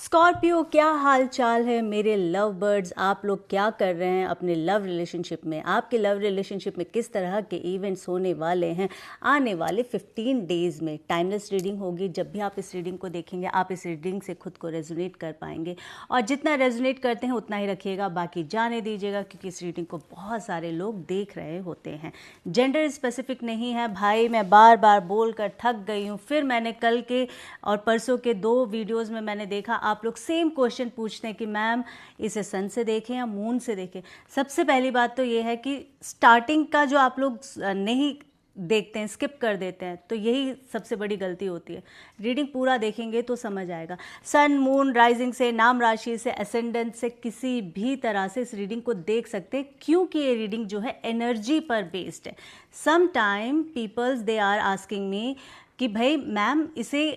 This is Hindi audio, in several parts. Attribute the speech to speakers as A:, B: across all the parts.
A: स्कॉर्पियो, क्या हाल चाल है मेरे लव बर्ड्स। आप लोग क्या कर रहे हैं अपने लव रिलेशनशिप में? आपके लव रिलेशनशिप में किस तरह के इवेंट्स होने वाले हैं आने वाले 15 डेज़ में? टाइमलेस रीडिंग होगी। जब भी आप इस रीडिंग को देखेंगे आप इस रीडिंग से खुद को रेजोनेट कर पाएंगे, और जितना रेजोनेट करते हैं उतना ही रखिएगा, बाकी जाने दीजिएगा, क्योंकि इस रीडिंग को बहुत सारे लोग देख रहे होते हैं। जेंडर स्पेसिफिक नहीं है भाई, मैं बार बार बोल कर थक गई हूँ। फिर मैंने कल के और परसों के 2 वीडियोज़ में मैंने देखा आप लोग सेम क्वेश्चन पूछते हैं कि मैम इसे सन से देखें या मून से देखें। सबसे पहली बात तो ये है कि स्टार्टिंग का जो आप लोग नहीं देखते हैं, स्किप कर देते हैं, तो यही सबसे बड़ी गलती होती है। रीडिंग पूरा देखेंगे तो समझ आएगा। सन, मून, राइजिंग से, नाम राशि से, एसेंडेंट से, किसी भी तरह से इस रीडिंग को देख सकते हैं, क्योंकि ये रीडिंग जो है एनर्जी पर बेस्ड है। Some time peoples they are asking me कि भाई मैम इसे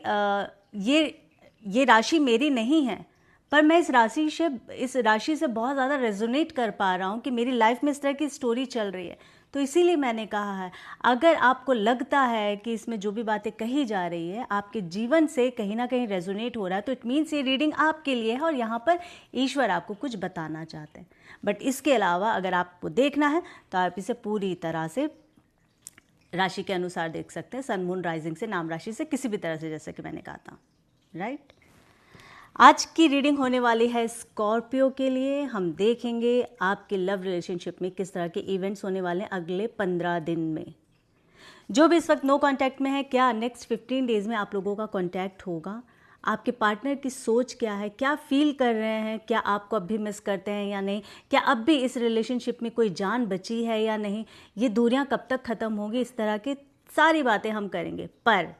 A: ये राशि मेरी नहीं है, पर मैं इस राशि से बहुत ज़्यादा रेजोनेट कर पा रहा हूँ कि मेरी लाइफ में इस तरह की स्टोरी चल रही है। तो इसीलिए मैंने कहा है, अगर आपको लगता है कि इसमें जो भी बातें कही जा रही है आपके जीवन से कहीं ना कहीं रेजोनेट हो रहा है, तो इट मीन्स ये रीडिंग आपके लिए है और यहाँ पर ईश्वर आपको कुछ बताना चाहते हैं। बट इसके अलावा अगर आपको देखना है तो आप इसे पूरी तरह से राशि के अनुसार देख सकते हैं, सन, मून, राइजिंग से, नाम राशि से, किसी भी तरह से, जैसे कि मैंने कहा था। राइट। आज की रीडिंग होने वाली है स्कॉर्पियो के लिए। हम देखेंगे आपके लव रिलेशनशिप में किस तरह के इवेंट्स होने वाले हैं अगले 15 दिन में। जो भी इस वक्त नो कांटेक्ट में है, क्या नेक्स्ट 15 डेज में आप लोगों का कांटेक्ट होगा? आपके पार्टनर की सोच क्या है, क्या फील कर रहे हैं, क्या आपको अब भी मिस करते हैं या नहीं, क्या अब भी इस रिलेशनशिप में कोई जान बची है या नहीं, ये दूरियां कब तक ख़त्म होगी, इस तरह की सारी बातें हम करेंगे। पर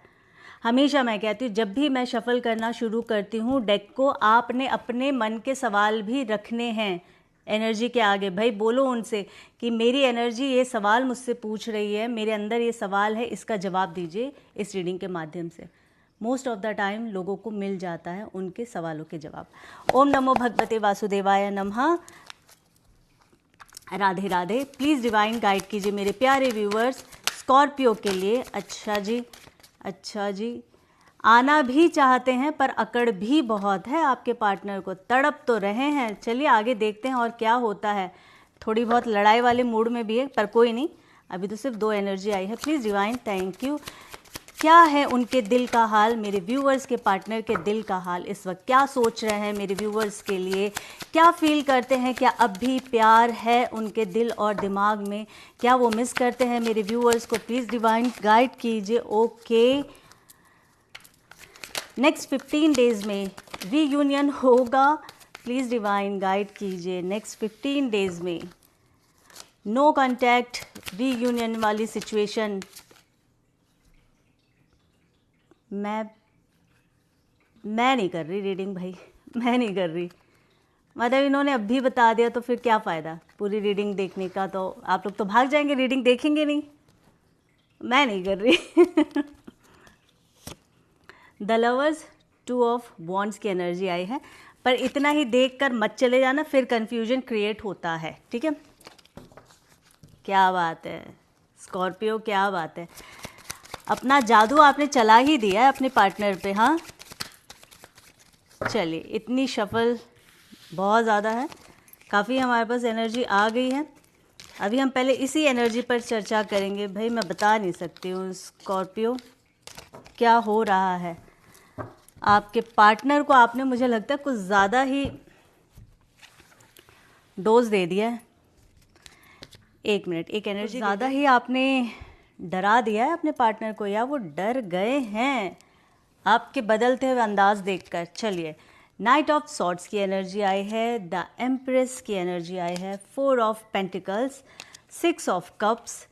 A: हमेशा मैं कहती हूँ, जब भी मैं शफल करना शुरू करती हूँ डेक को, आपने अपने मन के सवाल भी रखने हैं एनर्जी के आगे। भाई बोलो उनसे कि मेरी एनर्जी ये सवाल मुझसे पूछ रही है, मेरे अंदर ये सवाल है, इसका जवाब दीजिए इस रीडिंग के माध्यम से। मोस्ट ऑफ द टाइम लोगों को मिल जाता है उनके सवालों के जवाब। ओम नमो भगवते वासुदेवाय नमः। Radhe Radhe. Please divine guide कीजिए मेरे प्यारे व्यूवर्स स्कॉर्पियो के लिए। अच्छा जी, आना भी चाहते हैं पर अकड़ भी बहुत है आपके पार्टनर को, तड़प तो रहे हैं। चलिए आगे देखते हैं और क्या होता है। थोड़ी बहुत लड़ाई वाले मूड में भी है, पर कोई नहीं, अभी तो सिर्फ 2 एनर्जी आई है। Please divine, thank you. क्या है उनके दिल का हाल, मेरे व्यूवर्स के पार्टनर के दिल का हाल इस वक्त? क्या सोच रहे हैं मेरे व्यूवर्स के लिए, क्या फील करते हैं? क्या अब भी प्यार है उनके दिल और दिमाग में? क्या वो मिस करते हैं मेरे व्यूवर्स को? प्लीज़ डिवाइन गाइड कीजिए। ओके, नेक्स्ट 15 डेज़ में रीयूनियन होगा। प्लीज़ डिवाइन गाइड कीजिए नेक्स्ट 15 डेज़ में नो कॉन्टैक्ट रीयूनियन वाली सिचुएशन। मैं नहीं कर रही रीडिंग भाई, मैं नहीं कर रही। मतलब इन्होंने अब भी बता दिया तो फिर क्या फ़ायदा पूरी रीडिंग देखने का? तो आप लोग तो भाग जाएंगे, रीडिंग देखेंगे नहीं। मैं नहीं कर रही। द लवर्स, 2 ऑफ वॉन्ड्स की एनर्जी आई है, पर इतना ही देख कर मत चले जाना, फिर कन्फ्यूजन क्रिएट होता है। ठीक है, क्या बात है स्कॉर्पियो, क्या बात है। अपना जादू आपने चला ही दिया है अपने पार्टनर पे। हाँ चलिए, इतनी शफल बहुत ज़्यादा है, काफ़ी हमारे पास एनर्जी आ गई है। अभी हम पहले इसी एनर्जी पर चर्चा करेंगे। भाई मैं बता नहीं सकती हूँ स्कॉर्पियो क्या हो रहा है। आपके पार्टनर को आपने, मुझे लगता है, कुछ ज़्यादा ही डोज दे दिया है। 1 मिनट, एक एनर्जी ज़्यादा ही आपने डरा दिया है अपने पार्टनर को, या वो डर गए हैं आपके बदलते हुए अंदाज देखकर। चलिए, नाइट ऑफ सॉर्ड्स की एनर्जी आई है, द एम्प्रेस की एनर्जी आई है, 4 of pentacles, 6 of cups,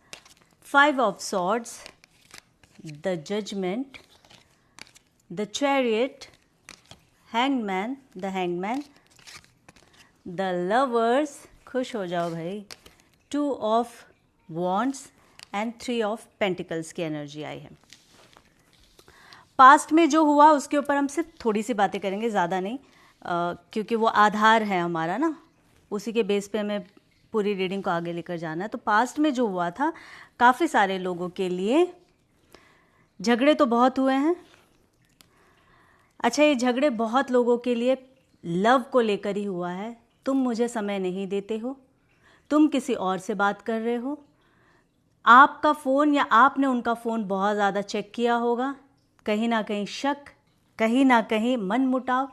A: 5 of swords, the judgement, the chariot, hangman, the hangman, the lovers, खुश हो जाओ भाई, 2 of wands and 3 of pentacles की एनर्जी आई है। पास्ट में जो हुआ उसके ऊपर हम सिर्फ थोड़ी सी बातें करेंगे, ज़्यादा नहीं, क्योंकि वो आधार है हमारा ना, उसी के बेस पे हमें पूरी रीडिंग को आगे लेकर जाना है। तो पास्ट में जो हुआ था, काफ़ी सारे लोगों के लिए झगड़े तो बहुत हुए हैं। अच्छा, ये झगड़े बहुत लोगों के लिए लव को लेकर ही हुआ है। तुम मुझे समय नहीं देते हो, तुम किसी और से बात कर रहे हो, आपका फ़ोन या आपने उनका फ़ोन बहुत ज़्यादा चेक किया होगा, कहीं ना कहीं शक, कहीं ना कहीं मन मुटाव।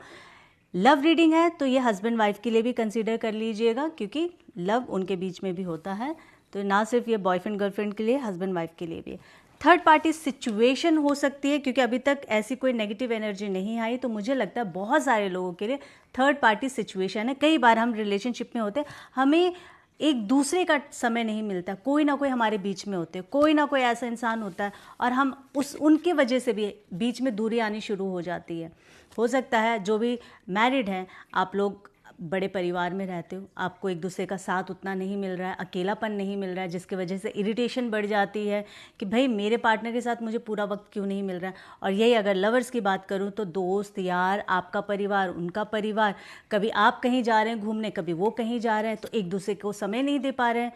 A: लव रीडिंग है तो ये हस्बैंड वाइफ के लिए भी कंसीडर कर लीजिएगा, क्योंकि लव उनके बीच में भी होता है, तो ना सिर्फ ये बॉयफ्रेंड गर्लफ्रेंड के लिए, हस्बैंड वाइफ के लिए भी। थर्ड पार्टी सिचुएशन हो सकती है, क्योंकि अभी तक ऐसी कोई नेगेटिव एनर्जी नहीं आई, तो मुझे लगता है बहुत सारे लोगों के लिए थर्ड पार्टी सिचुएशन है। कई बार हम रिलेशनशिप में होते हैं, हमें एक दूसरे का समय नहीं मिलता, कोई ना कोई हमारे बीच में होते हैं, कोई ना कोई ऐसा इंसान होता है, और हम उनके वजह से भी बीच में दूरी आनी शुरू हो जाती है। हो सकता है जो भी मैरिड हैं, आप लोग बड़े परिवार में रहते हो, आपको एक दूसरे का साथ उतना नहीं मिल रहा है, अकेलापन नहीं मिल रहा है, जिसकी वजह से इरिटेशन बढ़ जाती है कि भाई मेरे पार्टनर के साथ मुझे पूरा वक्त क्यों नहीं मिल रहा है। और यही अगर लवर्स की बात करूं तो दोस्त यार, आपका परिवार, उनका परिवार, कभी आप कहीं जा रहे हैं घूमने, कभी वो कहीं जा रहे हैं, तो एक दूसरे को समय नहीं दे पा रहे हैं,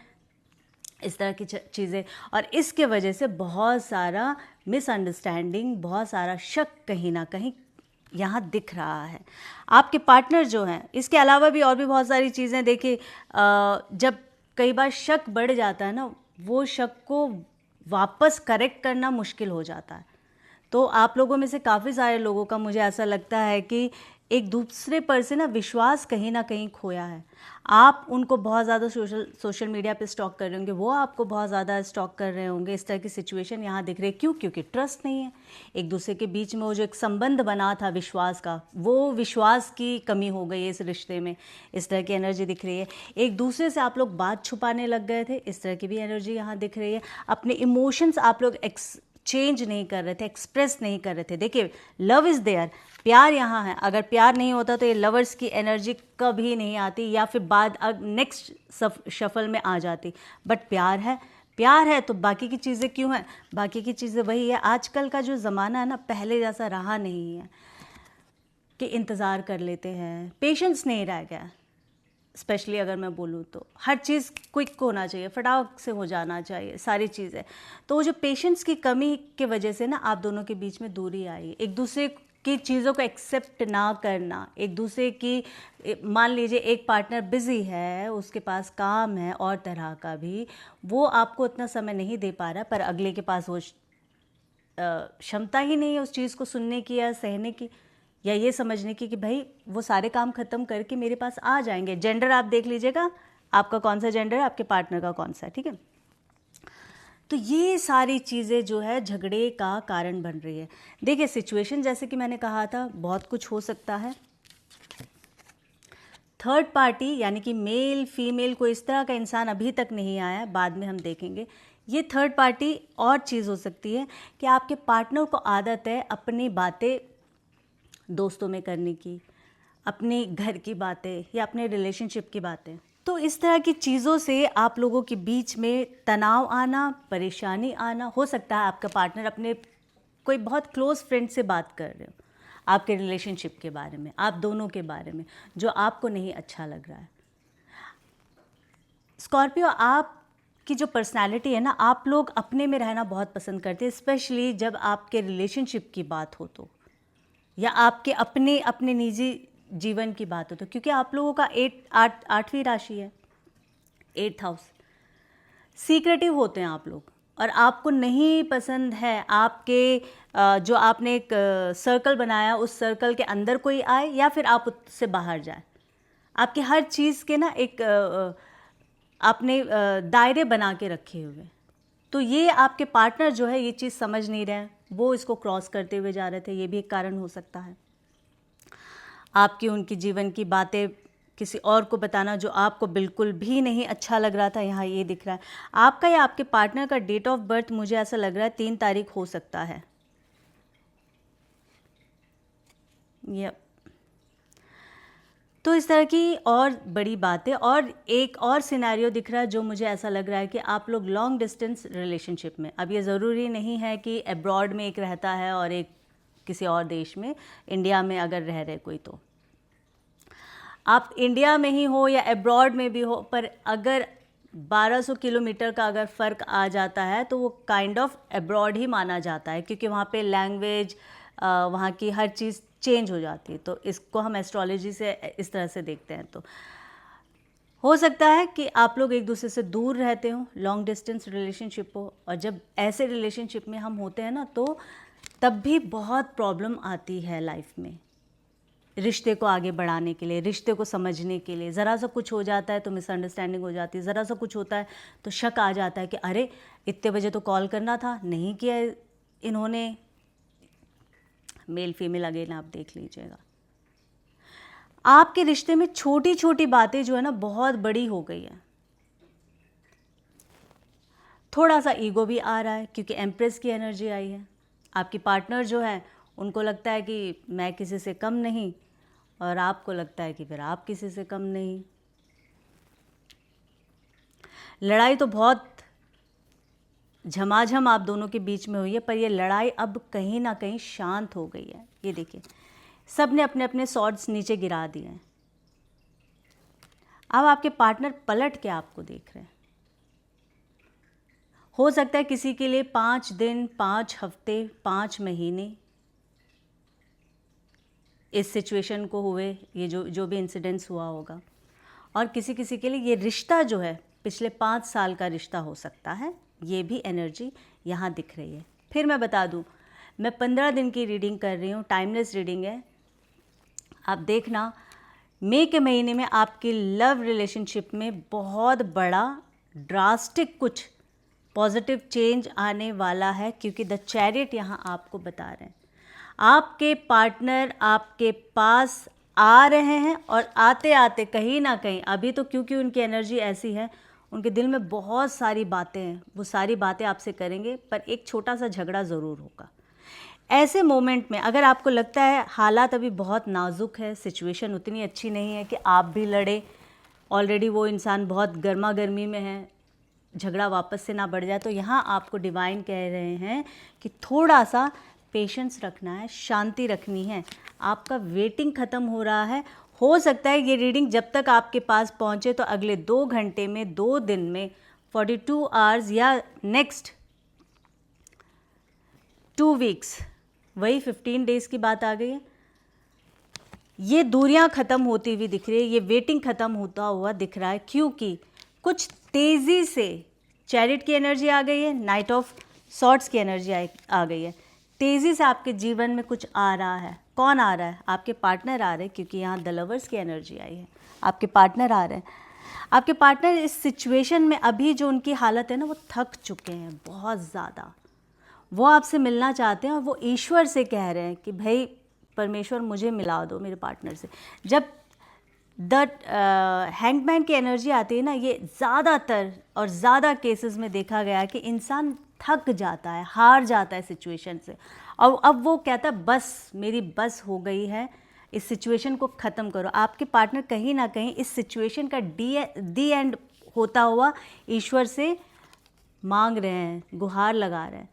A: इस तरह की चीज़ें। और इसके वजह से बहुत सारा मिसअंडरस्टैंडिंग, बहुत सारा शक कहीं ना कहीं यहाँ दिख रहा है। आपके पार्टनर जो हैं, इसके अलावा भी और भी बहुत सारी चीज़ें, देखिए जब कई बार शक बढ़ जाता है ना, वो शक को वापस करेक्ट करना मुश्किल हो जाता है। तो आप लोगों में से काफ़ी सारे लोगों का मुझे ऐसा लगता है कि एक दूसरे पर से ना विश्वास कहीं ना कहीं खोया है। आप उनको बहुत ज़्यादा सोशल मीडिया पे स्टॉक कर रहे होंगे, वो आपको बहुत ज़्यादा स्टॉक कर रहे होंगे, इस तरह की सिचुएशन यहाँ दिख रही है। क्यों? क्योंकि ट्रस्ट नहीं है एक दूसरे के बीच में। वो जो एक संबंध बना था विश्वास का, वो विश्वास की कमी हो गई है इस रिश्ते में, इस तरह की एनर्जी दिख रही है। एक दूसरे से आप लोग बात छुपाने लग गए थे, इस तरह की भी एनर्जी यहाँ दिख रही है। अपने इमोशंस आप लोग चेंज नहीं कर रहे थे, एक्सप्रेस नहीं कर रहे थे। देखिए, लव इज़ देयर, प्यार यहाँ है। अगर प्यार नहीं होता तो ये लवर्स की एनर्जी कभी नहीं आती, या फिर बाद नेक्स्ट शफल में आ जाती। बट प्यार है, प्यार है तो बाकी की चीज़ें क्यों हैं? बाकी की चीज़ें वही है। आजकल का जो ज़माना है ना, पहले जैसा रहा नहीं है कि इंतज़ार कर लेते हैं, पेशेंस नहीं रह गया। स्पेशली अगर मैं बोलूँ तो हर चीज़ क्विक होना चाहिए, फटाक से हो जाना चाहिए सारी चीज़ें। तो वो जो पेशेंस की कमी की वजह से ना आप दोनों के बीच में दूरी आई, एक दूसरे की चीज़ों को एक्सेप्ट ना करना, एक दूसरे की, मान लीजिए एक पार्टनर बिज़ी है, उसके पास काम है और तरह का भी, वो आपको उतना समय नहीं दे पा रहा, पर अगले के पास वो क्षमता ही नहीं है उस चीज़ को सुनने की या सहने की, या ये समझने की कि भाई वो सारे काम ख़त्म करके मेरे पास आ जाएंगे। जेंडर आप देख लीजिएगा, आपका कौन सा जेंडर है, आपके पार्टनर का कौन सा है, ठीक है। तो ये सारी चीज़ें जो है झगड़े का कारण बन रही है। देखिए, सिचुएशन जैसे कि मैंने कहा था, बहुत कुछ हो सकता है। थर्ड पार्टी यानी कि मेल फीमेल, कोई इस तरह का इंसान अभी तक नहीं आया, बाद में हम देखेंगे। ये थर्ड पार्टी और चीज़ हो सकती है कि आपके पार्टनर को आदत है अपनी बातें दोस्तों में करने की, अपने घर की बातें या अपने रिलेशनशिप की बातें। तो इस तरह की चीज़ों से आप लोगों के बीच में तनाव आना, परेशानी आना। हो सकता है आपका पार्टनर अपने कोई बहुत क्लोज़ फ्रेंड से बात कर रहे हो आपके रिलेशनशिप के बारे में, आप दोनों के बारे में, जो आपको नहीं अच्छा लग रहा है। स्कॉर्पियो, आप की जो पर्सनालिटी है ना, आप लोग अपने में रहना बहुत पसंद करते हैं, स्पेशली जब आपके रिलेशनशिप की बात हो तो, या आपके अपने निजी जीवन की बात हो तो, क्योंकि आप लोगों का 8वीं राशि है, 8th हाउस। सीक्रेटिव होते हैं आप लोग, और आपको नहीं पसंद है आपके जो आपने एक सर्कल बनाया, उस सर्कल के अंदर कोई आए या फिर आप उससे बाहर जाए। आपके हर चीज़ के ना एक आपने दायरे बना के रखे हुए। तो ये आपके पार्टनर जो है ये चीज़ समझ नहीं रहे हैं, वो इसको क्रॉस करते हुए जा रहे थे, ये भी एक कारण हो सकता है। आपकी उनकी जीवन की बातें किसी और को बताना जो आपको बिल्कुल भी नहीं अच्छा लग रहा था, यहाँ ये दिख रहा है। आपका या आपके पार्टनर का डेट ऑफ बर्थ मुझे ऐसा लग रहा है 3 तारीख हो सकता है। यप। तो इस तरह की और बड़ी बातें, और एक और सिनेरियो दिख रहा है जो मुझे ऐसा लग रहा है कि आप लोग लॉन्ग डिस्टेंस रिलेशनशिप में, अब ये ज़रूरी नहीं है कि अब्रॉड में एक रहता है और एक किसी और देश में, इंडिया में अगर रह रहे कोई, तो आप इंडिया में ही हो या अब्रॉड में भी हो, पर अगर 1200 किलोमीटर का अगर फ़र्क आ जाता है तो वो काइंड ऑफ अब्रॉड ही माना जाता है, क्योंकि वहाँ पे लैंग्वेज, वहाँ की हर चीज़ चेंज हो जाती है। तो इसको हम एस्ट्रोलॉजी से इस तरह से देखते हैं। तो हो सकता है कि आप लोग एक दूसरे से दूर रहते हो, लॉन्ग डिस्टेंस रिलेशनशिप हो, और जब ऐसे रिलेशनशिप में हम होते हैं ना, तो तब भी बहुत प्रॉब्लम आती है लाइफ में, रिश्ते को आगे बढ़ाने के लिए, रिश्ते को समझने के लिए। ज़रा सा कुछ हो जाता है तो मिसअंडरस्टैंडिंग हो जाती है, ज़रा सा कुछ होता है तो शक आ जाता है कि अरे इतने बजे तो कॉल करना था, नहीं किया इन्होंने। मेल फीमेल अगेन आप देख लीजिएगा। आपके रिश्ते में छोटी छोटी बातें जो है ना बहुत बड़ी हो गई है। थोड़ा सा ईगो भी आ रहा है क्योंकि एम्प्रेस की एनर्जी आई है। आपकी पार्टनर जो है उनको लगता है कि मैं किसी से कम नहीं, और आपको लगता है कि फिर आप किसी से कम नहीं। लड़ाई तो बहुत झमाझम आप दोनों के बीच में हुई है, पर ये लड़ाई अब कहीं ना कहीं शांत हो गई है। ये देखिए, सब ने अपने अपने स्वॉर्ड्स नीचे गिरा दिए हैं। अब आपके पार्टनर पलट के आपको देख रहे हैं। हो सकता है किसी के लिए 5 दिन, 5 हफ्ते, 5 महीने इस सिचुएशन को हुए, ये जो भी इंसिडेंट्स हुआ होगा, और किसी किसी के लिए ये रिश्ता जो है पिछले 5 साल का रिश्ता हो सकता है। ये भी एनर्जी यहाँ दिख रही है। फिर मैं बता दूँ, मैं 15 दिन की रीडिंग कर रही हूँ, टाइमलेस रीडिंग है। आप देखना, मई के महीने में आपकी लव रिलेशनशिप में बहुत बड़ा ड्रास्टिक कुछ पॉजिटिव चेंज आने वाला है, क्योंकि द चैरियट यहाँ आपको बता रहे हैं। आपके पार्टनर आपके पास आ रहे हैं, और आते आते कहीं ना कहीं, अभी तो क्योंकि उनकी एनर्जी ऐसी है, उनके दिल में बहुत सारी बातें हैं, वो सारी बातें आपसे करेंगे, पर एक छोटा सा झगड़ा ज़रूर होगा। ऐसे मोमेंट में अगर आपको लगता है हालात अभी बहुत नाजुक है, सिचुएशन उतनी अच्छी नहीं है कि आप भी लड़े, ऑलरेडी वो इंसान बहुत गर्मा गर्मी में है, झगड़ा वापस से ना बढ़ जाए, तो यहाँ आपको डिवाइन कह रहे हैं कि थोड़ा सा पेशेंस रखना है, शांति रखनी है। आपका वेटिंग ख़त्म हो रहा है। हो सकता है ये रीडिंग जब तक आपके पास पहुँचे तो अगले 2 घंटे में, 2 दिन में, 42 आवर्स या नेक्स्ट 2 वीक्स, वही 15 डेज़ की बात आ गई है। ये दूरियां ख़त्म होती हुई दिख रही है, ये वेटिंग ख़त्म होता हुआ दिख रहा है, क्योंकि कुछ तेज़ी से चैरियट की एनर्जी आ गई है, नाइट ऑफ सॉर्ड्स की एनर्जी आ गई है। तेज़ी से आपके जीवन में कुछ आ रहा है। कौन आ रहा है? आपके पार्टनर आ रहे हैं, क्योंकि यहाँ द लवर्स की एनर्जी आई है। आपके पार्टनर आ रहे हैं। आपके पार्टनर इस सिचुएशन में अभी जो उनकी हालत है ना, वो थक चुके हैं बहुत ज़्यादा। वो आपसे मिलना चाहते हैं और वो ईश्वर से कह रहे हैं कि भाई परमेश्वर मुझे मिला दो मेरे पार्टनर से। जब द हैंगमैन की एनर्जी आती है ना, ये ज़्यादातर और ज़्यादा केसेस में देखा गया है कि इंसान थक जाता है, हार जाता है सिचुएशन से, और अब वो कहता है बस मेरी बस हो गई है, इस सिचुएशन को ख़त्म करो। आपके पार्टनर कहीं ना कहीं इस सिचुएशन का दी एंड होता हुआ ईश्वर से मांग रहे हैं, गुहार लगा रहे हैं।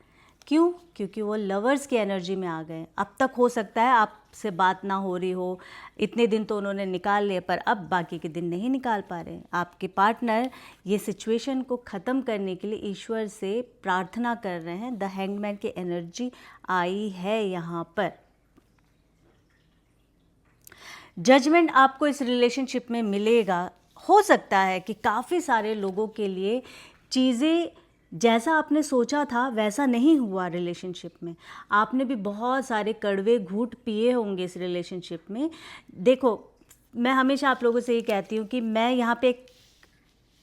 A: क्यों? क्योंकि वो लवर्स की एनर्जी में आ गए। अब तक हो सकता है आपसे बात ना हो रही हो, इतने दिन तो उन्होंने निकाल लिए, पर अब बाकी के दिन नहीं निकाल पा रहे। आपके पार्टनर ये सिचुएशन को ख़त्म करने के लिए ईश्वर से प्रार्थना कर रहे हैं। द हैंगमैन की एनर्जी आई है यहाँ पर। जजमेंट आपको इस रिलेशनशिप में मिलेगा। हो सकता है कि काफ़ी सारे लोगों के लिए चीज़ें जैसा आपने सोचा था वैसा नहीं हुआ रिलेशनशिप में। आपने भी बहुत सारे कड़वे घूंट पिए होंगे इस रिलेशनशिप में। देखो, मैं हमेशा आप लोगों से ये कहती हूँ कि मैं यहाँ पे एक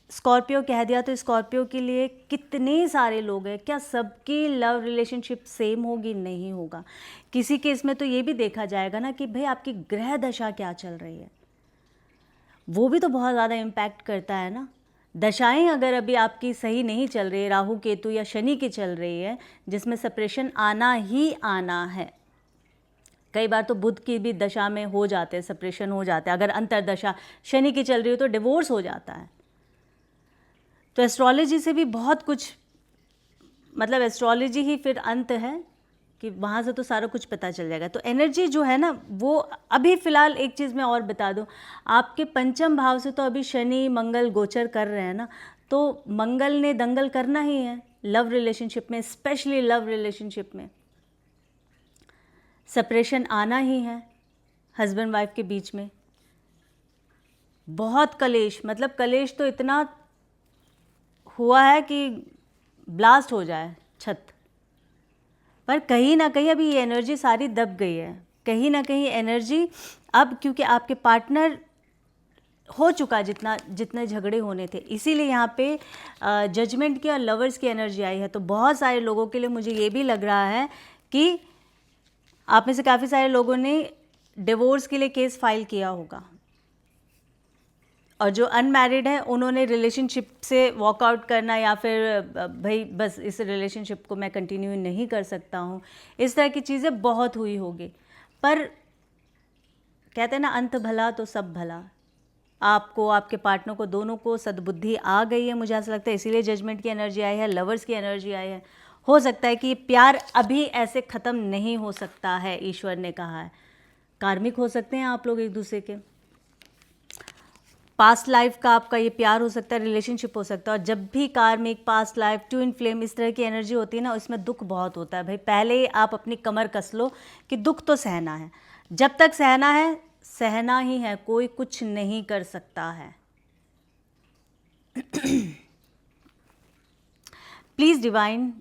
A: स्कॉर्पियो कह दिया तो स्कॉर्पियो के लिए कितने सारे लोग हैं, क्या सबकी लव रिलेशनशिप सेम होगी? नहीं होगा। किसी केस में तो ये भी देखा जाएगा ना कि भाई आपकी ग्रह दशा क्या चल रही है, वो भी तो बहुत ज़्यादा इम्पैक्ट करता है ना। दशाएं अगर अभी आपकी सही नहीं चल रही है, राहु केतु या शनि की चल रही है, जिसमें सेपरेशन आना ही आना है। कई बार तो बुध की भी दशा में हो जाते हैं, सेपरेशन हो जाते हैं। अगर अंतरदशा शनि की चल रही हो तो डिवोर्स हो जाता है। तो एस्ट्रोलॉजी से भी बहुत कुछ, मतलब एस्ट्रोलॉजी ही फिर अंत है कि वहाँ से तो सारा कुछ पता चल जाएगा। तो एनर्जी जो है ना, वो अभी फ़िलहाल एक चीज़ मैं और बता दूँ, आपके पंचम भाव से तो अभी शनि मंगल गोचर कर रहे हैं ना, तो मंगल ने दंगल करना ही है लव रिलेशनशिप में, स्पेशली लव रिलेशनशिप में सेपरेशन आना ही है। हस्बैंड वाइफ के बीच में बहुत कलेश, मतलब कलेश तो इतना हुआ है कि ब्लास्ट हो जाए छत। पर कहीं ना कहीं अभी ये एनर्जी सारी दब गई है, कहीं ना कहीं एनर्जी अब, क्योंकि आपके पार्टनर हो चुका जितना जितने झगड़े होने थे, इसीलिए यहाँ पे जजमेंट की और लवर्स की एनर्जी आई है। तो बहुत सारे लोगों के लिए मुझे ये भी लग रहा है कि आप में से काफ़ी सारे लोगों ने डिवोर्स के लिए केस फाइल किया होगा, और जो अनमैरिड है उन्होंने रिलेशनशिप से वॉकआउट करना, या फिर भाई बस इस रिलेशनशिप को मैं कंटिन्यू नहीं कर सकता हूँ, इस तरह की चीज़ें बहुत हुई होगी। पर कहते हैं ना, अंत भला तो सब भला। आपको, आपके पार्टनर को, दोनों को सद्बुद्धि आ गई है, मुझे ऐसा लगता है, इसीलिए जजमेंट की एनर्जी आई है, लवर्स की एनर्जी आई है। हो सकता है कि प्यार अभी ऐसे ख़त्म नहीं हो सकता है, ईश्वर ने कहा है। कार्मिक हो सकते हैं आप लोग एक दूसरे के, पास्ट लाइफ का आपका ये प्यार हो सकता है, रिलेशनशिप हो सकता है। और जब भी कार्मिक, पास्ट लाइफ, ट्विन फ्लेम, इस तरह की एनर्जी होती है ना, उसमें दुख बहुत होता है। भाई पहले आप अपनी कमर कस लो कि दुख तो सहना है, जब तक सहना है सहना ही है, कोई कुछ नहीं कर सकता है। प्लीज़ डिवाइन,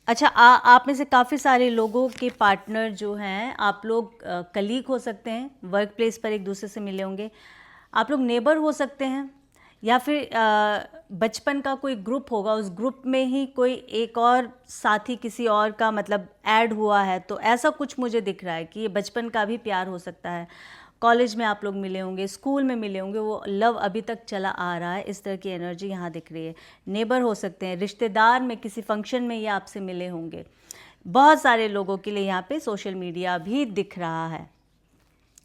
A: अच्छा आप में से काफ़ी सारे लोगों के पार्टनर जो हैं, आप लोग कलीग हो सकते हैं, वर्क प्लेस पर एक दूसरे से मिले होंगे, आप लोग नेबर हो सकते हैं, या फिर बचपन का कोई ग्रुप होगा, उस ग्रुप में ही कोई एक और साथी किसी और का मतलब ऐड हुआ है। तो ऐसा कुछ मुझे दिख रहा है कि ये बचपन का भी प्यार हो सकता है। कॉलेज में आप लोग मिले होंगे, स्कूल में मिले होंगे, वो लव अभी तक चला आ रहा है, इस तरह की एनर्जी यहाँ दिख रही है। नेबर हो सकते हैं, रिश्तेदार में किसी फंक्शन में ये आपसे मिले होंगे। बहुत सारे लोगों के लिए यहाँ पे सोशल मीडिया भी दिख रहा है।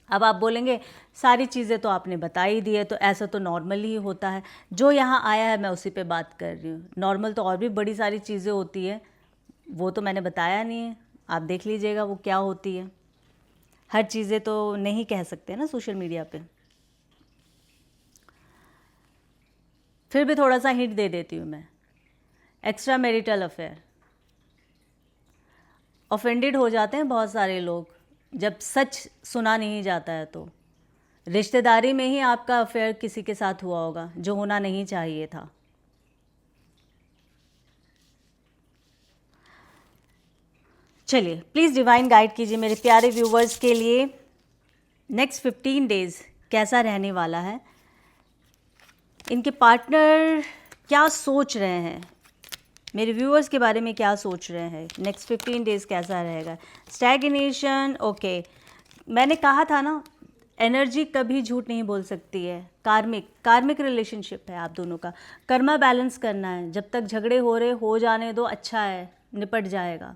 A: अब आप बोलेंगे सारी चीज़ें तो आपने बता ही दी है, तो ऐसा तो नॉर्मल ही होता है। जो यहाँ आया है मैं उसी पे बात कर रही हूँ। नॉर्मल तो और भी बड़ी सारी चीज़ें होती है, वो तो मैंने बताया नहीं है, आप देख लीजिएगा वो क्या होती है। हर चीज़ें तो नहीं कह सकते ना सोशल मीडिया पे। फिर भी थोड़ा सा हिंट दे देती हूँ मैं। एक्स्ट्रा मैरिटल अफेयर, ऑफेंडेड हो जाते हैं बहुत सारे लोग जब सच सुना नहीं जाता है। तो रिश्तेदारी में ही आपका अफेयर किसी के साथ हुआ होगा जो होना नहीं चाहिए था। चलिए प्लीज़ डिवाइन गाइड कीजिए मेरे प्यारे व्यूवर्स के लिए नेक्स्ट 15 डेज़ कैसा रहने वाला है, इनके पार्टनर क्या सोच रहे हैं, मेरे व्यूअर्स के बारे में क्या सोच रहे हैं, नेक्स्ट 15 डेज़ कैसा रहेगा। स्टैग्नेशन, ओके, मैंने कहा था ना, एनर्जी कभी झूठ नहीं बोल सकती है। कार्मिक रिलेशनशिप है आप दोनों का, कर्मा बैलेंस करना है। जब तक झगड़े हो रहे हो जाने दो, अच्छा है, निपट जाएगा।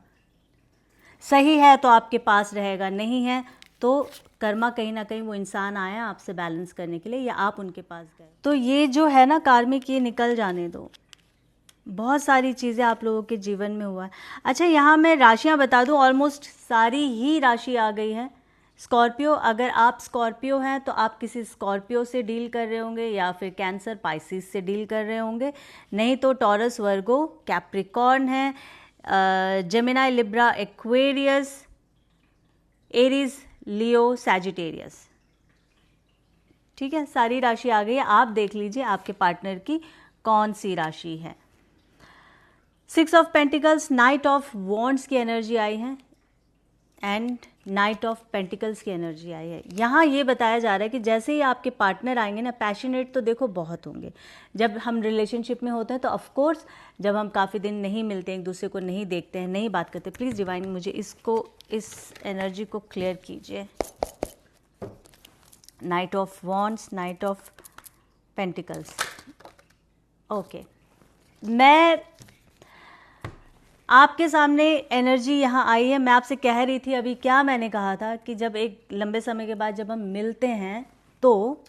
A: सही है तो आपके पास रहेगा, नहीं है तो कर्मा कहीं ना कहीं वो इंसान आया आपसे बैलेंस करने के लिए, या आप उनके पास गए। तो ये जो है ना कार्मिक, ये निकल जाने दो। बहुत सारी चीज़ें आप लोगों के जीवन में हुआ है। अच्छा, यहाँ मैं राशियाँ बता दूँ, ऑलमोस्ट सारी ही राशि आ गई है। स्कॉर्पियो, अगर आप स्कॉर्पियो हैं तो आप किसी स्कॉर्पियो से डील कर रहे होंगे, या फिर कैंसर, पाइसिस से डील कर रहे होंगे। नहीं तो टॉरस, वर्गो, कैप्रिकॉर्न है, जेमिनाई, लिब्रा, एक्वेरियस, एरीज, लियो, सैजिटेरियस। ठीक है, सारी राशि आ गई है। आप देख लीजिए आपके पार्टनर की कौन सी राशि है। 6 of pentacles, night of wands की एनर्जी आई है, एंड नाइट ऑफ पेंटिकल्स की एनर्जी आई है। यहाँ ये बताया जा रहा है कि जैसे ही आपके पार्टनर आएंगे ना, पैशनेट तो देखो बहुत होंगे। जब हम रिलेशनशिप में होते हैं तो ऑफ कोर्स, जब हम काफ़ी दिन नहीं मिलते हैं, एक दूसरे को नहीं देखते हैं, नहीं बात करते, प्लीज़ डिवाइन मुझे इसको, इस एनर्जी को क्लियर कीजिए। Night of wands, night of pentacles, okay. मैं आपके सामने एनर्जी यहाँ आई है। मैं आपसे कह रही थी अभी, क्या मैंने कहा था कि जब एक लंबे समय के बाद जब हम मिलते हैं तो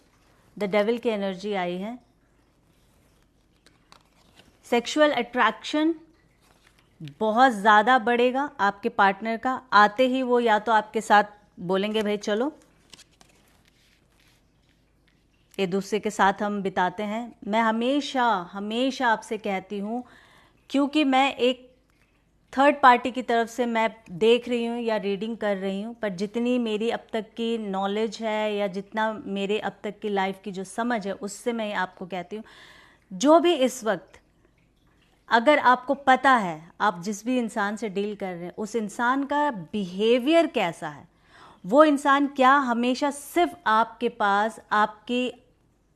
A: द डेविल की एनर्जी आई है। सेक्सुअल अट्रैक्शन बहुत ज़्यादा बढ़ेगा आपके पार्टनर का। आते ही वो या तो आपके साथ बोलेंगे भाई चलो, एक दूसरे के साथ हम बिताते हैं। मैं हमेशा हमेशा आपसे कहती हूँ, क्योंकि मैं एक थर्ड पार्टी की तरफ से मैं देख रही हूँ या रीडिंग कर रही हूँ, पर जितनी मेरी अब तक की नॉलेज है या जितना मेरे अब तक की लाइफ की जो समझ है उससे मैं आपको कहती हूँ, जो भी इस वक्त अगर आपको पता है आप जिस भी इंसान से डील कर रहे हैं उस इंसान का बिहेवियर कैसा है, वो इंसान क्या हमेशा सिर्फ आपके पास आपकी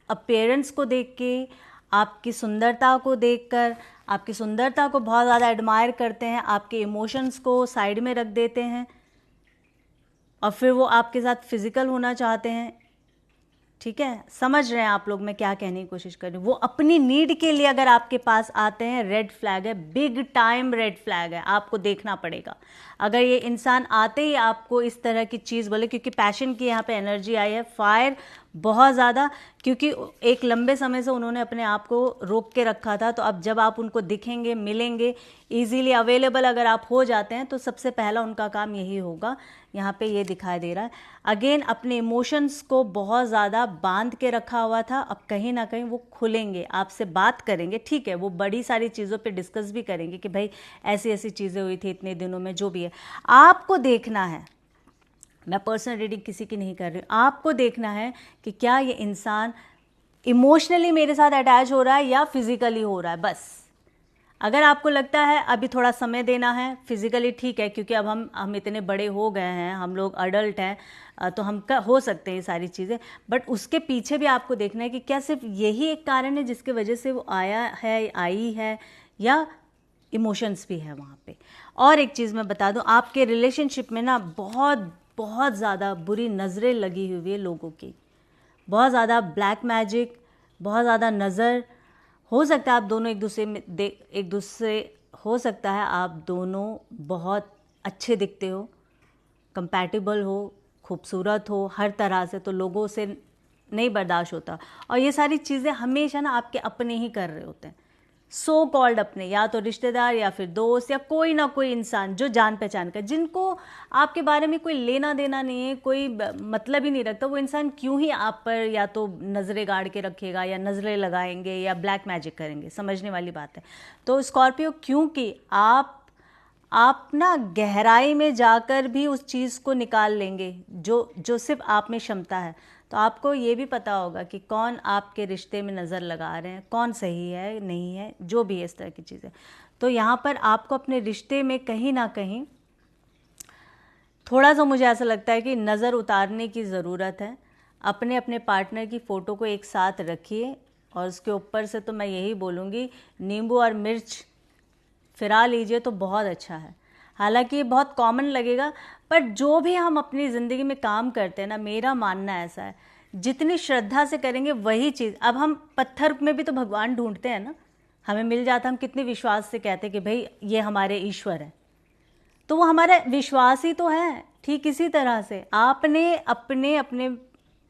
A: अपीयरेंस को देख के, आपकी सुंदरता को देखकर, आपकी सुंदरता को बहुत ज़्यादा एडमायर करते हैं, आपके इमोशंस को साइड में रख देते हैं और फिर वो आपके साथ फिजिकल होना चाहते हैं। ठीक है, समझ रहे हैं आप लोग मैं क्या कहने की कोशिश कर रही हूँ। वो अपनी नीड के लिए अगर आपके पास आते हैं, रेड फ्लैग है, बिग टाइम रेड फ्लैग है, आपको देखना पड़ेगा। अगर ये इंसान आते ही आपको इस तरह की चीज़ बोले, क्योंकि पैशन की यहाँ पे एनर्जी आई है, फायर बहुत ज़्यादा, क्योंकि एक लंबे समय से उन्होंने अपने आप को रोक के रखा था। तो अब जब आप उनको दिखेंगे, मिलेंगे, इजीली अवेलेबल अगर आप हो जाते हैं तो सबसे पहला उनका काम यही होगा। यहाँ पे ये दिखाई दे रहा है अगेन, अपने इमोशंस को बहुत ज़्यादा बांध के रखा हुआ था, अब कहीं ना कहीं वो खुलेंगे, आपसे बात करेंगे। ठीक है, वो बड़ी सारी चीज़ों पे डिस्कस भी करेंगे कि भाई ऐसी ऐसी चीज़ें हुई थी इतने दिनों में, जो भी है। आपको देखना है, मैं पर्सनल रीडिंग किसी की नहीं कर रही हूँ, आपको देखना है कि क्या ये इंसान इमोशनली मेरे साथ अटैच हो रहा है या फिजिकली हो रहा है। बस अगर आपको लगता है अभी थोड़ा समय देना है, फिजिकली ठीक है, क्योंकि अब हम इतने बड़े हो गए हैं, हम लोग अडल्ट हैं, तो हम हो सकते हैं ये सारी चीज़ें, बट उसके पीछे भी आपको देखना है कि क्या सिर्फ यही एक कारण है जिसकी वजह से वो आया है, आई है, या इमोशंस भी है वहाँ पे। और एक चीज़ मैं बता दूँ, आपके रिलेशनशिप में ना बहुत बहुत ज़्यादा बुरी नज़रें लगी हुई है लोगों की, बहुत ज़्यादा ब्लैक मैजिक, बहुत ज़्यादा नज़र। हो सकता है आप दोनों एक दूसरे हो सकता है आप दोनों बहुत अच्छे दिखते हो, कंपैटिबल हो, खूबसूरत हो हर तरह से, तो लोगों से नहीं बर्दाश्त होता। और ये सारी चीज़ें हमेशा ना आपके अपने ही कर रहे होते हैं, सो कॉल्ड अपने, या तो रिश्तेदार या फिर दोस्त या कोई ना कोई इंसान जो जान पहचान का, जिनको आपके बारे में कोई लेना देना नहीं है, कोई मतलब ही नहीं रखता, वो इंसान क्यों ही आप पर या तो नज़रें गाड़ के रखेगा या नज़रें लगाएंगे या ब्लैक मैजिक करेंगे। समझने वाली बात है। तो स्कॉर्पियो, क्योंकि आप ना गहराई में जाकर भी उस चीज़ को निकाल लेंगे जो सिर्फ आप में क्षमता है। तो आपको ये भी पता होगा कि कौन आपके रिश्ते में नज़र लगा रहे हैं, कौन सही है नहीं है, जो भी है इस तरह की चीज़ें। तो यहाँ पर आपको अपने रिश्ते में कहीं ना कहीं थोड़ा सा, मुझे ऐसा लगता है कि नज़र उतारने की ज़रूरत है। अपने अपने पार्टनर की फ़ोटो को एक साथ रखिए और उसके ऊपर से तो मैं यही बोलूँगी, नींबू और मिर्च फिरा लीजिए तो बहुत अच्छा है। हालांकि ये बहुत कॉमन लगेगा, पर जो भी हम अपनी ज़िंदगी में काम करते हैं ना, मेरा मानना ऐसा है, जितनी श्रद्धा से करेंगे वही चीज़। अब हम पत्थर में भी तो भगवान ढूंढते हैं ना, हमें मिल जाता, हम कितने विश्वास से कहते हैं कि भाई ये हमारे ईश्वर है, तो वो हमारा विश्वास ही तो है। ठीक इसी तरह से आपने अपने अपने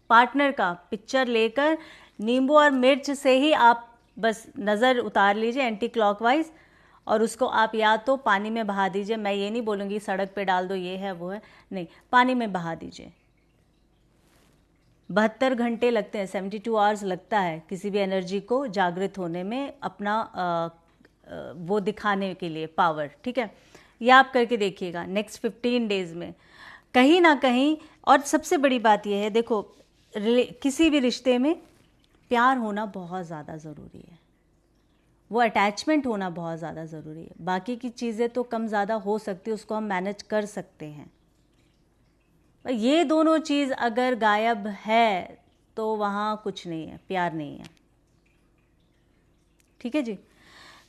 A: पार्टनर का पिक्चर लेकर नींबू और मिर्च से ही आप बस नज़र उतार लीजिए एंटी क्लॉकवाइज, और उसको आप या तो पानी में बहा दीजिए। मैं ये नहीं बोलूँगी सड़क पे डाल दो, ये है वो है, नहीं, पानी में बहा दीजिए। 72 घंटे लगते हैं, 72 आवर्स लगता है किसी भी एनर्जी को जागृत होने में, अपना वो दिखाने के लिए पावर। ठीक है, ये आप करके देखिएगा नेक्स्ट 15 डेज़ में कहीं ना कहीं। और सबसे बड़ी बात यह है, देखो किसी भी रिश्ते में प्यार होना बहुत ज़्यादा ज़रूरी है, वो अटैचमेंट होना बहुत ज़्यादा ज़रूरी है। बाकी की चीज़ें तो कम ज़्यादा हो सकती है, उसको हम मैनेज कर सकते हैं। ये दोनों चीज़ अगर गायब है तो वहाँ कुछ नहीं है, प्यार नहीं है। ठीक है जी,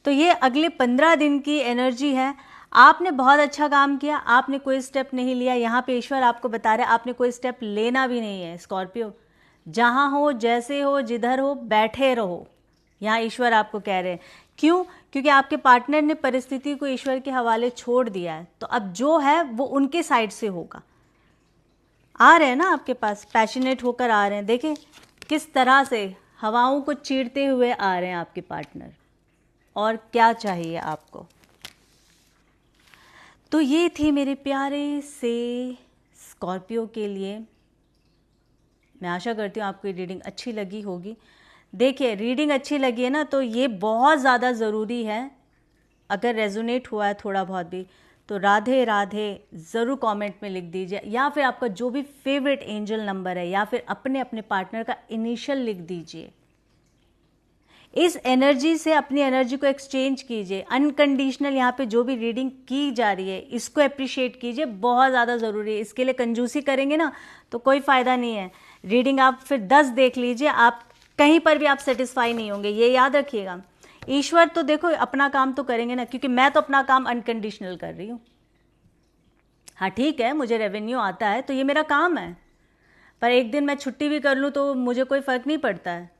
A: तो ये अगले 15 दिन की एनर्जी है। आपने बहुत अच्छा काम किया, आपने कोई स्टेप नहीं लिया, यहाँ पे ईश्वर आपको बता रहे हैं आपने कोई स्टेप लेना भी नहीं है। स्कॉर्पियो, जहाँ हो, जैसे हो, जिधर हो, बैठे रहो, यहाँ ईश्वर आपको कह रहे हैं। क्यों? क्योंकि आपके पार्टनर ने परिस्थिति को ईश्वर के हवाले छोड़ दिया है, तो अब जो है वो उनके साइड से होगा। आ रहे हैं ना आपके पास, पैशनेट होकर आ रहे हैं, देखें किस तरह से हवाओं को चीरते हुए आ रहे हैं आपके पार्टनर। और क्या चाहिए आपको? तो ये थी मेरे प्यारे से स्कॉर्पियो के लिए। मैं आशा करती हूँ आपको ये रीडिंग अच्छी लगी होगी। देखिए, रीडिंग अच्छी लगी है ना, तो ये बहुत ज़्यादा ज़रूरी है अगर रेजोनेट हुआ है थोड़ा बहुत भी तो राधे राधे ज़रूर कमेंट में लिख दीजिए, या फिर आपका जो भी फेवरेट एंजल नंबर है, या फिर अपने अपने पार्टनर का इनिशियल लिख दीजिए। इस एनर्जी से अपनी एनर्जी को एक्सचेंज कीजिए। अनकंडीशनल यहाँ पे जो भी रीडिंग की जा रही है इसको अप्रिशिएट कीजिए, बहुत ज़्यादा ज़रूरी है। इसके लिए कंजूसी करेंगे ना तो कोई फ़ायदा नहीं है। रीडिंग आप फिर 10 देख लीजिए, आप कहीं पर भी आप सेटिस्फाई नहीं होंगे, ये याद रखिएगा। ईश्वर तो देखो अपना काम तो करेंगे ना, क्योंकि मैं तो अपना काम अनकंडीशनल कर रही हूँ। हाँ ठीक है, मुझे रेवेन्यू आता है तो ये मेरा काम है, पर एक दिन मैं छुट्टी भी कर लूँ तो मुझे कोई फ़र्क नहीं पड़ता है।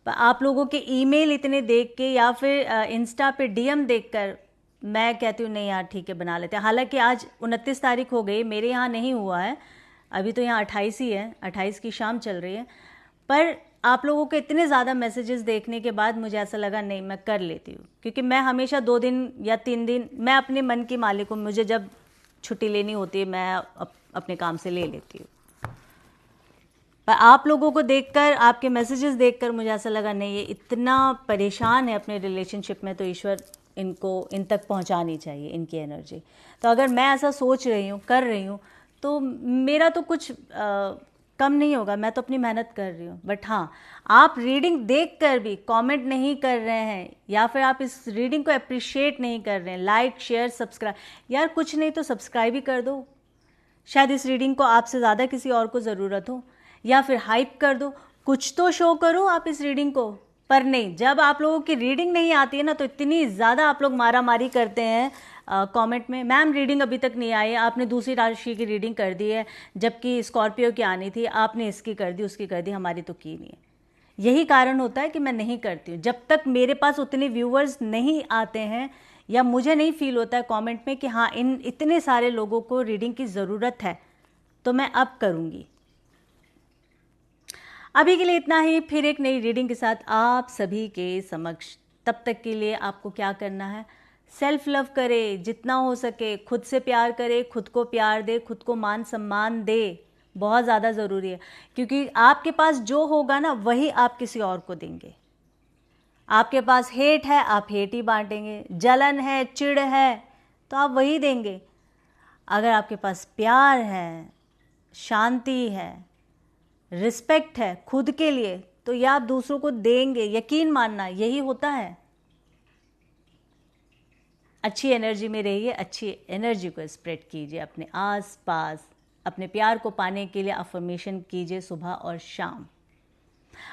A: पर आप लोगों के ईमेल इतने देख के या फिर इंस्टा पे डीएम देखकर मैं कहती हूँ नहीं यार ठीक है बना लेते हैं। हालांकि आज 29 तारीख हो गई, मेरे यहाँ नहीं हुआ है, अभी तो यहाँ 28 ही है, 28 की शाम चल रही है। पर आप लोगों के इतने ज़्यादा मैसेजेस देखने के बाद मुझे ऐसा लगा नहीं मैं कर लेती हूँ, क्योंकि मैं हमेशा 2 दिन या 3 दिन मैं अपने मन की मालिक हूँ। मुझे जब छुट्टी लेनी होती है मैं अपने काम से ले लेती हूँ। पर आप लोगों को देखकर, आपके मैसेजेस देखकर मुझे ऐसा लगा नहीं ये इतना परेशान है अपने रिलेशनशिप में, तो ईश्वर इनको इन तक पहुंचानी चाहिए इनकी एनर्जी। तो अगर मैं ऐसा सोच रही हूँ, कर रही हूँ, तो मेरा तो कुछ कम नहीं होगा, मैं तो अपनी मेहनत कर रही हूँ। बट हाँ, आप रीडिंग देखकर भी कमेंट नहीं कर रहे हैं, या फिर आप इस रीडिंग को अप्रिशिएट नहीं कर रहे हैं, लाइक शेयर सब्सक्राइब, यार कुछ नहीं तो सब्सक्राइब ही कर दो। शायद इस रीडिंग को आपसे ज़्यादा किसी और को ज़रूरत हो, या फिर हाइप कर दो, कुछ तो शो करो आप इस रीडिंग को। पर नहीं, जब आप लोगों की रीडिंग नहीं आती है ना तो इतनी ज़्यादा आप लोग मारा मारी करते हैं कमेंट में, मैम रीडिंग अभी तक नहीं आई, आपने दूसरी राशि की रीडिंग कर दी है, जबकि स्कॉर्पियो की आनी थी, आपने इसकी कर दी, उसकी कर दी, हमारी तो की नहीं है। यही कारण होता है कि मैं नहीं करती हूँ। जब तक मेरे पास उतने व्यूवर्स नहीं आते हैं या मुझे नहीं फील होता है कमेंट में कि हाँ इन इतने सारे लोगों को रीडिंग की ज़रूरत है, तो मैं अब करूँगी। अभी के लिए इतना ही, फिर एक नई रीडिंग के साथ आप सभी के समक्ष। तब तक के लिए आपको क्या करना है, सेल्फ लव करें, जितना हो सके खुद से प्यार करें, खुद को प्यार दे, खुद को मान सम्मान दे, बहुत ज़्यादा ज़रूरी है। क्योंकि आपके पास जो होगा ना वही आप किसी और को देंगे। आपके पास हेट है, आप हेट ही बांटेंगे, जलन है, चिढ़ है, तो आप वही देंगे। अगर आपके पास प्यार है, शांति है, रिस्पेक्ट है खुद के लिए, तो ये आप दूसरों को देंगे, यकीन मानना, यही होता है। अच्छी एनर्जी में रहिए, अच्छी एनर्जी को स्प्रेड कीजिए अपने आस पास। अपने प्यार को पाने के लिए अफर्मेशन कीजिए सुबह और शाम।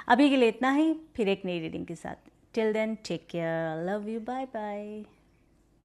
A: अभी के लिए इतना ही, फिर एक नई रीडिंग के साथ। Till then take care, love you, bye bye.